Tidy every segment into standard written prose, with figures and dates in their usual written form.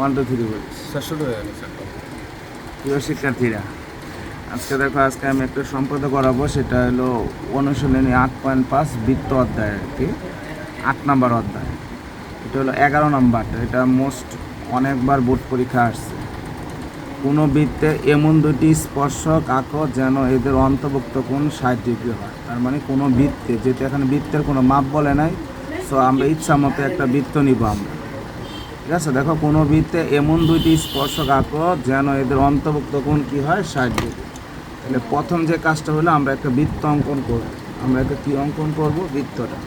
1 2 3 বলি। শেষ হয়ে গেছে। প্রিয় শিক্ষার্থীরা, আজকে আমি একটা সম্পাদক করাবো, সেটা হলো অনুশীলনী 8.5 বৃত্ত অধ্যায় আর কি, 8 নম্বর অধ্যায়। এটা হলো 11 নম্বরটা। এটা মোস্ট অনেকবার বোর্ড পরীক্ষা আসছে। কোনো বৃত্তে এমন দুটি স্পর্শক আঁকো যেন এদের অন্তর্ভুক্ত কোণ 60 ডিগ্রি হয়। তার মানে কোনো বৃত্তে, যেহেতু এখানে বৃত্তের কোনো মাপ বলে নাই, সো আমরা ইচ্ছা মতো একটা বৃত্ত নিব আমরা। ঠিক আছে, দেখো, কোনো বৃত্তে এমন দুইটি স্পর্শক আঁকো যেন এদের অন্তর্ভুক্ত কোণ কী হয়, 60 ডিগ্রি। তাহলে প্রথম যে কাজটা হলো আমরা একটা বৃত্ত অঙ্কন করব। আমরা একটা কী অঙ্কন করব? বৃত্তটা।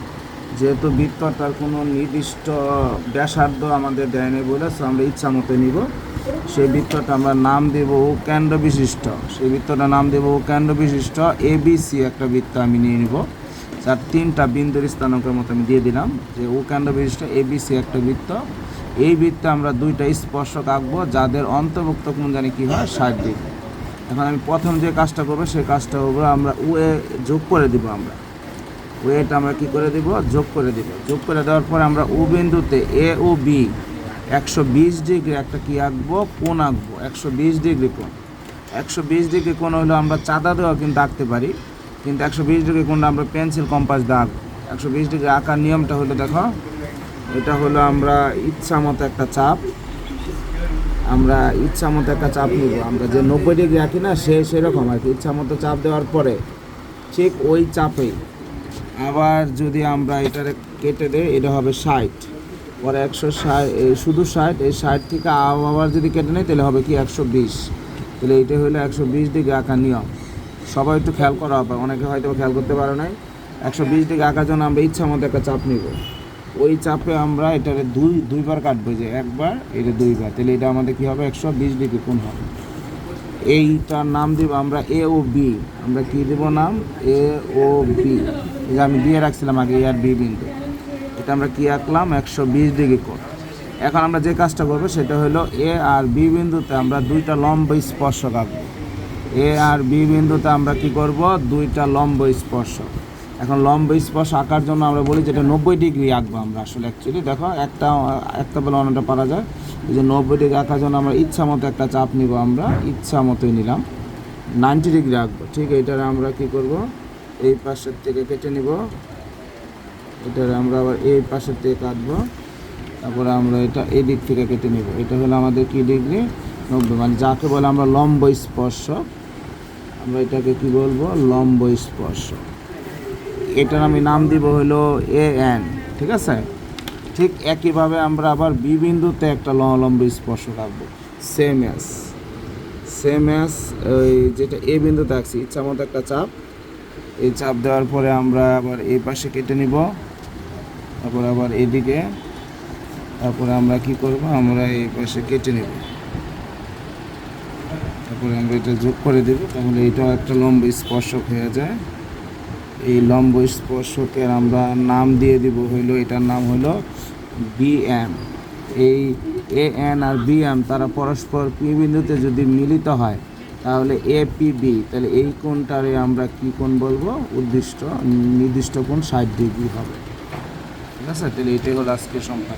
যেহেতু বৃত্তটার কোনো নির্দিষ্ট ব্যাসার্ধ আমাদের দেয়নি বলে, সো আমরা ইচ্ছা মতো নিব। সেই বৃত্তটা আমরা নাম দেব কেন্দ্র বিশিষ্ট। সেই বৃত্তটার নাম দেব কেন্দ্র বিশিষ্ট ABC একটা বৃত্ত আমি নিয়ে নিব, যার 3টা বিন্দুর স্থানাঙ্কের মতো আমি দিয়ে দিলাম যে কেন্দ্র বিশিষ্ট ABC একটা বৃত্ত। এই বৃত্তে আমরা দুইটা স্পর্শক আঁকবো যাদের অন্তর্ভুক্ত কোণ জানি কী হয়, 60 ডিগ্রি। এখন আমি প্রথম যে কাজটা করবো সেই কাজটা হবে আমরা ওয়ে যোগ করে দিব। আমরা ওয়েটা আমরা কী করে দিব? যোগ করে দিব। যোগ করে দেওয়ার পরে আমরা ও বিন্দুতে A ও B 120 ডিগ্রি একটা কী আঁকবো? কোণ আঁকবো, 120 ডিগ্রি কোণ। 120 ডিগ্রি কোণ হলো আমরা চাঁদা দেওয়া কিন্তু আঁকতে পারি, কিন্তু 120 ডিগ্রি কোণটা আমরা পেন্সিল কম্পাস দিয়ে আঁকবো। 120 ডিগ্রি আঁকার নিয়মটা হলো, দেখো, এটা হলো আমরা ইচ্ছা মতো একটা চাপ, আমরা ইচ্ছা মতো একটা চাপ নিব। আমরা যে 90 ডিগ্রি আঁকি না, সেরকম আর কি। ইচ্ছা মতো চাপ দেওয়ার পরে ঠিক ওই চাপে আবার যদি আমরা এটারে কেটে দেই, এটা হবে 60, পরে 160, শুধু 60, এই 60 থেকে আবার যদি কেটে নেই তাহলে হবে কি 120। তাহলে এইটা হলো 120 ডিগ্রি আঁকার নিয়ম। সবাই একটু খেয়াল করা হবে, অনেকে হয়তো খেয়াল করতে পারে নাই। 120 ডিগ্রি আঁকার জন্য আমরা ইচ্ছা মতো একটা চাপ নিব। ওই চাপে আমরা এটারে দুইবার কাটবো, যে একবার, এটা দুইবার। তাহলে এটা আমাদের কী হবে? 120 ডিগ্রি কোণ হবে। এইটার নাম দিব আমরা A ও B। আমরা কী দেব নাম? A O B। এই যে আমি দিয়ে রাখছিলাম আগে, A আর B বিন্দু। এটা আমরা কী আঁকলাম? 120 ডিগ্রি কোণ। এখন আমরা যে কাজটা করবো সেটা হলো A আর B বিন্দুতে আমরা দুইটা লম্ব স্পর্শক আঁকবো। A আর B বিন্দুতে আমরা কী করব? দুইটা লম্ব স্পর্শক। এখন লম্ব স্পর্শ আঁকার জন্য আমরা বলি যেটা 90 ডিগ্রি আঁকবো আমরা। আসলে অ্যাকচুয়ালি দেখো, একটা বলে অন্যটা পারা যায়। এই যে 90 ডিগ্রি আঁকার জন্য আমরা ইচ্ছা মতো একটা চাপ নিব, আমরা ইচ্ছা মতোই নিলাম, 90 ডিগ্রি আঁকবো। ঠিক এইটার আমরা কি করব? এই পাশের থেকে কেটে নিব, এটার আমরা আবার এই পাশের থেকে কাটবো, তারপরে আমরা এটা এই দিক থেকে কেটে নিব। এটা হলো আমাদের কি ডিগ্রি? 90, মানে যাকে বলে আমরা লম্ব স্পর্শক। আমরা এটাকে কি বলবো? লম্ব স্পর্শক। এটার আমি নাম দিব হলো AN। ঠিক আছে, ঠিক একইভাবে আমরা আবার B বিন্দুতে একটা লম্ব স্পর্শক আঁকবো, সেম অ্যাজ ওই যেটা A বিন্দুতে আঁকছি। ইচ্ছা মতো একটা চাপ, এই চাপ দেওয়ার পরে আমরা আবার এই পাশে কেটে নিব, তারপর আবার এদিকে, তারপরে আমরা কি করব? আমরা এই পাশে কেটে নেব, তারপরে আমরা এটা যোগ করে দেব। তাহলে এটাও একটা লম্ব স্পর্শক হয়ে যায়। এই লম্ব স্পর্শকের আমরা নাম দিয়ে দিব হইলো, এটার নাম হলো BM। এই AN আর BM তারা পরস্পর P বিন্দুতে যদি মিলিত হয় তাহলে APB। তাহলে এই কোণটারে আমরা কি কোণ বলবো? নির্দিষ্ট কোণ 60 ডিগ্রি হবে। ঠিক আছে, তাহলে এটাই হলো আজকে সংখ্যা।